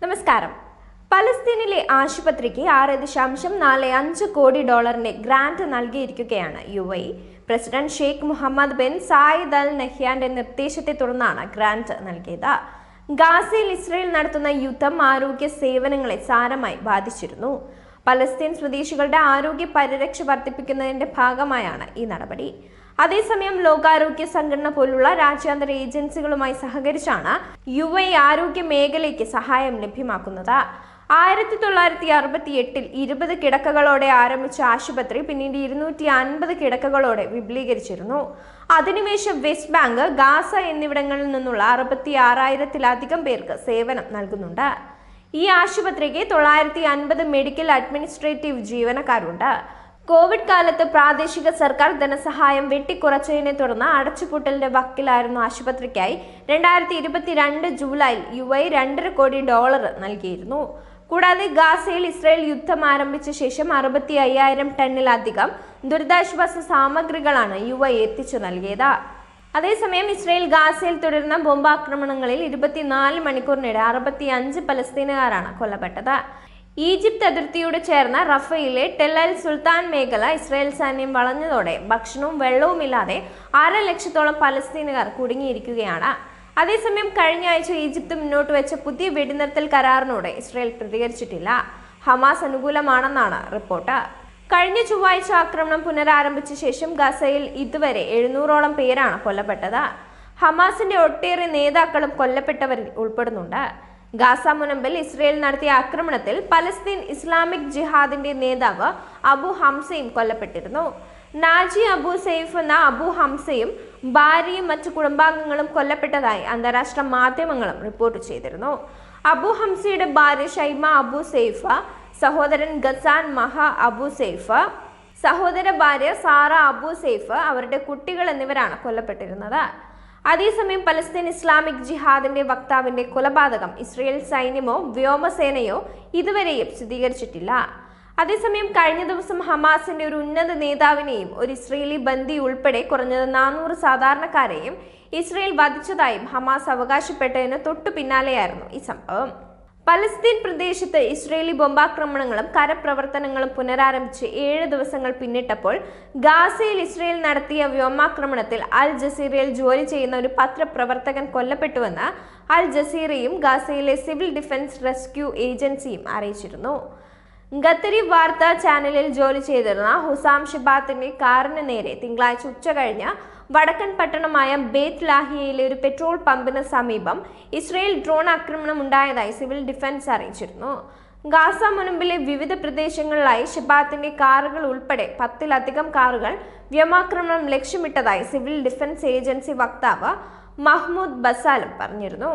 നമസ്കാരം. പലസ്തീനിലെ ആശുപത്രിക്ക് $6.45 കോടി ഗ്രാന്റ് നൽകിയിരിക്കുകയാണ് UAE. President Sheikh Mohammed bin Zayed Al നഹ്യാന്റെ നിർദ്ദേശത്തെ തുടർന്നാണ് ഗ്രാന്റ് നൽകിയത്. ഗാസയിൽ ഇസ്രയേൽ നടത്തുന്ന യുദ്ധം ആരോഗ്യ സേവനങ്ങളെ സാരമായി ബാധിച്ചിരുന്നു. പലസ്തീൻ സ്വദേശികളുടെ ആരോഗ്യ പരിരക്ഷ വർദ്ധിപ്പിക്കുന്നതിന്റെ ഭാഗമായാണ് ഈ നടപടി. അതേസമയം ലോകാരോഗ്യ സംഘടന പോലുള്ള രാജ്യാന്തര ഏജൻസികളുമായി സഹകരിച്ചാണ് UAE ആരോഗ്യ മേഖലയ്ക്ക് സഹായം ലഭ്യമാക്കുന്നത്. 1968 20 കിടക്കകളോടെ ആരംഭിച്ച ആശുപത്രി പിന്നീട് 250 കിടക്കകളോടെ വിപുലീകരിച്ചിരുന്നു. അധിനിവേശ വെസ്റ്റ് ബാങ്ക്, ഗാസ എന്നിവിടങ്ങളിൽ നിന്നുള്ള 66,000-ലധികം പേർക്ക് സേവനം നൽകുന്നുണ്ട്. ഈ ആശുപത്രിക്ക് 950 മെഡിക്കൽ അഡ്മിനിസ്ട്രേറ്റീവ് ജീവനക്കാരുണ്ട്. കോവിഡ് കാലത്ത് പ്രാദേശിക സർക്കാർ ധനസഹായം വെട്ടിക്കുറച്ചതിനെ തുടർന്ന് അടച്ചുപൂട്ടലിന്റെ വക്കിലായിരുന്ന ആശുപത്രിക്കായി 2022 ജൂലൈയിൽ UAE $2.5 കോടി നൽകിയിരുന്നു. കൂടാതെ ഗാസയിൽ ഇസ്രയേൽ യുദ്ധം ആരംഭിച്ച ശേഷം 65,000 ടണ്ണിലധികം ദുരിതാശ്വാസ സാമഗ്രികളാണ് UAE എത്തിച്ചു നൽകിയത്. അതേസമയം ഇസ്രയേൽ ഗാസയിൽ തുടരുന്ന ബോംബാക്രമണങ്ങളിൽ 24 മണിക്കൂറിനിടെ 65 പലസ്തീനുകാരാണ് കൊല്ലപ്പെട്ടത്. ഈജിപ്ത് അതിർത്തിയോട് ചേർന്ന റഫയിലെ ടെൽ അൽ സുൽത്താൻ മേഖല ഇസ്രായേൽ സൈന്യം വളഞ്ഞതോടെ ഭക്ഷണവും വെള്ളവുമില്ലാതെ 1/2 ലക്ഷത്തോളം പലസ്തീനുകാർ കുടുങ്ങിയിരിക്കുകയാണ്. അതേസമയം കഴിഞ്ഞ ആഴ്ച ഈജിപ്ത് മുന്നോട്ട് വെച്ച പുതിയ വെടിനിർത്തൽ കരാറിനോട് ഇസ്രായേൽ പ്രതികരിച്ചിട്ടില്ല. ഹമാസ് അനുകൂലമാണെന്നാണ് റിപ്പോർട്ട്. കഴിഞ്ഞ ചൊവ്വാഴ്ച ആക്രമണം പുനരാരംഭിച്ച ശേഷം ഗസയിൽ ഇതുവരെ 700ഓളം പേരാണ് കൊല്ലപ്പെട്ടത്. ഹമാസിന്റെ ഒട്ടേറെ നേതാക്കളും കൊല്ലപ്പെട്ടവരിൽ ഉൾപ്പെടുന്നുണ്ട്. ഗാസ മുനമ്പിൽ ഇസ്രയേൽ നടത്തിയ ആക്രമണത്തിൽ പലസ്തീൻ ഇസ്ലാമിക് ജിഹാദിന്റെ നേതാവ് അബു ഹംസയും കൊല്ലപ്പെട്ടിരുന്നു. നാജി അബു സെയ്ഫ് എന്ന അബു ഹംസയും ഭാര്യയും മറ്റു കുടുംബാംഗങ്ങളും കൊല്ലപ്പെട്ടതായി അന്താരാഷ്ട്ര മാധ്യമങ്ങളും റിപ്പോർട്ട് ചെയ്തിരുന്നു. അബു ഹംസയുടെ ഭാര്യ ഷൈമ അബു സെയ്ഫ്, സഹോദരൻ ഗസാൻ മഹ അബു സെയ്ഫ്, സഹോദര ഭാര്യ സാറ അബു സെയ്ഫ്, അവരുടെ കുട്ടികൾ എന്നിവരാണ് കൊല്ലപ്പെട്ടിരുന്നത്. അതേസമയം പലസ്തീൻ ഇസ്ലാമിക് ജിഹാദിന്റെ വക്താവിന്റെ കൊലപാതകം ഇസ്രയേൽ സൈന്യമോ വ്യോമസേനയോ ഇതുവരെയും സ്ഥിരീകരിച്ചിട്ടില്ല. അതേസമയം കഴിഞ്ഞ ദിവസം ഹമാസിന്റെ ഒരു ഉന്നത നേതാവിനെയും ഒരു ഇസ്രയേലി ബന്ദി ഉൾപ്പെടെ കുറഞ്ഞത് 400 സാധാരണക്കാരെയും ഇസ്രയേൽ വധിച്ചതായും ഹമാസ് അവകാശപ്പെട്ടതിന് തൊട്ടു പിന്നാലെയായിരുന്നു ഈ സംഭവം. പലസ്തീൻ പ്രദേശത്ത് ഇസ്രയേലി ബോംബാക്രമണങ്ങളും കരപ്രവർത്തനങ്ങളും പുനരാരംഭിച്ച് 7 ദിവസങ്ങൾ പിന്നിട്ടപ്പോൾ ഗാസയിൽ ഇസ്രയേൽ നടത്തിയ വ്യോമാക്രമണത്തിൽ അൽ ജസീറയിൽ ജോലി ചെയ്യുന്ന ഒരു പത്രപ്രവർത്തകൻ കൊല്ലപ്പെട്ടുവെന്ന് അൽ ജസീറയും ഗാസയിലെ സിവിൽ ഡിഫൻസ് റെസ്ക്യൂ ഏജൻസിയും അറിയിച്ചിരുന്നു. ഖത്തരി വാർത്താ ചാനലിൽ ജോലി ചെയ്തിരുന്ന ഹുസാം ഷിബാത്തിന്റെ കാറിന് നേരെ തിങ്കളാഴ്ച ഉച്ചകഴിഞ്ഞ് വടക്കൻ പട്ടണമായ ബേത്ത് ലാഹിയയിലെ ഒരു പെട്രോൾ പമ്പിന് സമീപം ഇസ്രയേൽ ഡ്രോൺ ആക്രമണം ഉണ്ടായതായി സിവിൽ ഡിഫൻസ് അറിയിച്ചിരുന്നു. ഗാസ മുനമ്പിലെ വിവിധ പ്രദേശങ്ങളിലായി ഷിബാത്തിന്റെ കാറുകൾ ഉൾപ്പെടെ 10-ലധികം കാറുകൾ വ്യോമാക്രമണം ലക്ഷ്യമിട്ടതായി സിവിൽ ഡിഫൻസ് ഏജൻസി വക്താവ് മഹ്മൂദ് ബസാലും പറഞ്ഞിരുന്നു.